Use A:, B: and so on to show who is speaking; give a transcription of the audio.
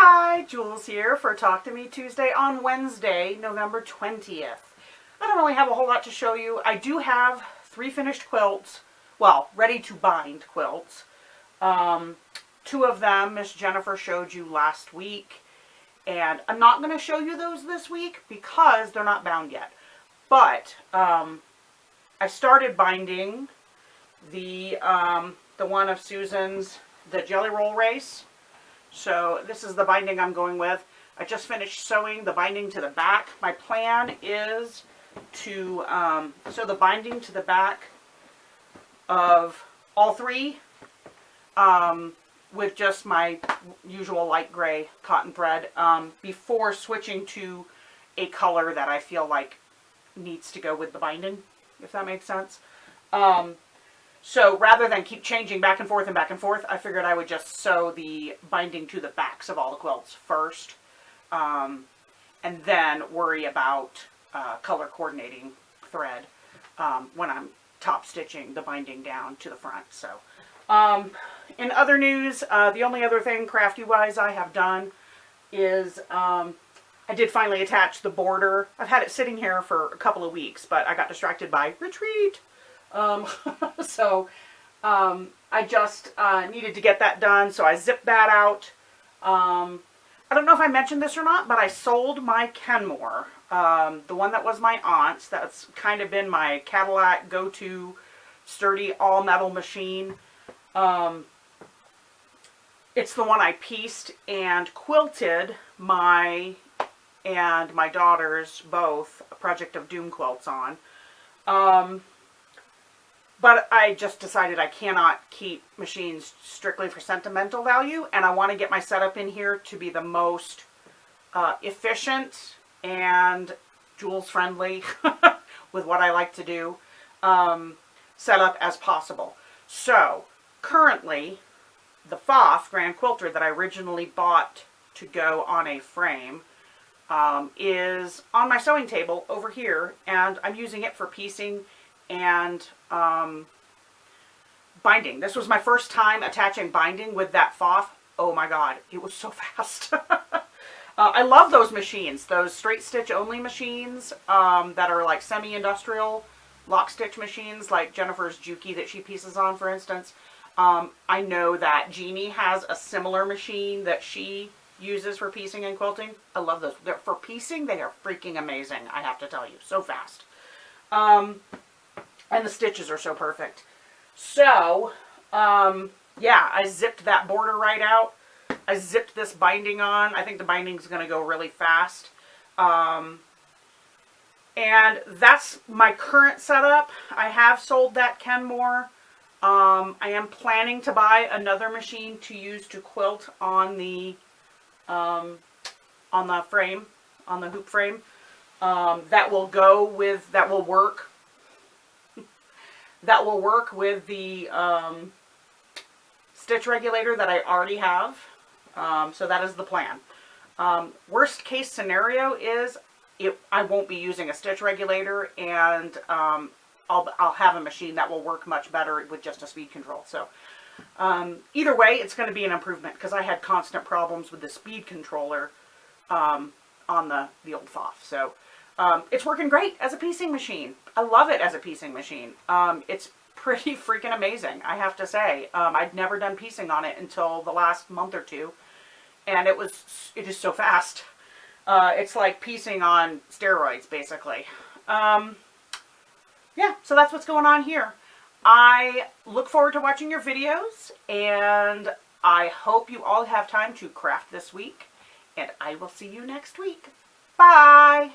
A: Hi, Jules here for Talk to Me Tuesday on Wednesday, November 20th. I don't really have a whole lot to show you. I do have 3 finished quilts, well, ready to bind quilts. 2 of them Miss Jennifer showed you last week, and I'm not going to show you those this week because they're not bound yet. But I started binding the one of Susan's, the Jelly Roll Race. So this is the binding I'm going with. I just finished sewing the binding to the back. My plan is to sew the binding to the back of all 3 with just my usual light gray cotton thread before switching to a color that I feel like needs to go with the binding, if that makes sense. So rather than keep changing back and forth, I figured I would just sew the binding to the backs of all the quilts first, and then worry about color coordinating thread when I'm top stitching the binding down to the front. So in other news, the only other thing crafty-wise I have done is I did finally attach the border. I've had it sitting here for a couple of weeks, but I got distracted by retreat. So I just needed to get that done, so I zipped that out. I don't know if I mentioned this or not, but I sold my Kenmore, the one that was my aunt's. That's kind of been my Cadillac go-to sturdy all-metal machine. It's the one I pieced and quilted my and my daughter's both Project of Doom quilts on. But I just decided I cannot keep machines strictly for sentimental value, and I want to get my setup in here to be the most efficient and Jules friendly with what I like to do setup as possible. So currently the Foff Grand Quilter that I originally bought to go on a frame is on my sewing table over here, and I'm using it for piecing and binding. This was my first time attaching binding with that Foff. Oh my god, it was so fast. I love those machines, those straight stitch only machines that are like semi-industrial lock stitch machines, like Jennifer's Juki that she pieces on, for instance. I know that Jeannie has a similar machine that she uses for piecing and quilting. I love those. For piecing, they are freaking amazing, I have to tell you. So fast. And the stitches are so perfect. So, yeah, I zipped that border right out. I zipped this binding on. I think the binding's going to go really fast. And that's my current setup. I have sold that Kenmore. I am planning to buy another machine to use to quilt on the frame, on the hoop frame. That will go with, that will work with the stitch regulator that I already have. So that is the plan. Worst case scenario is I won't be using a stitch regulator, and I'll have a machine that will work much better with just a speed control. So either way, it's going to be an improvement, because I had constant problems with the speed controller on the old Foff. So it's working great as a piecing machine. I love it as a piecing machine. It's pretty freaking amazing, I have to say. I'd never done piecing on it until the last month or 2, and it is so fast. It's like piecing on steroids, basically. Yeah, so that's what's going on here. I look forward to watching your videos, and I hope you all have time to craft this week, and I will see you next week. Bye!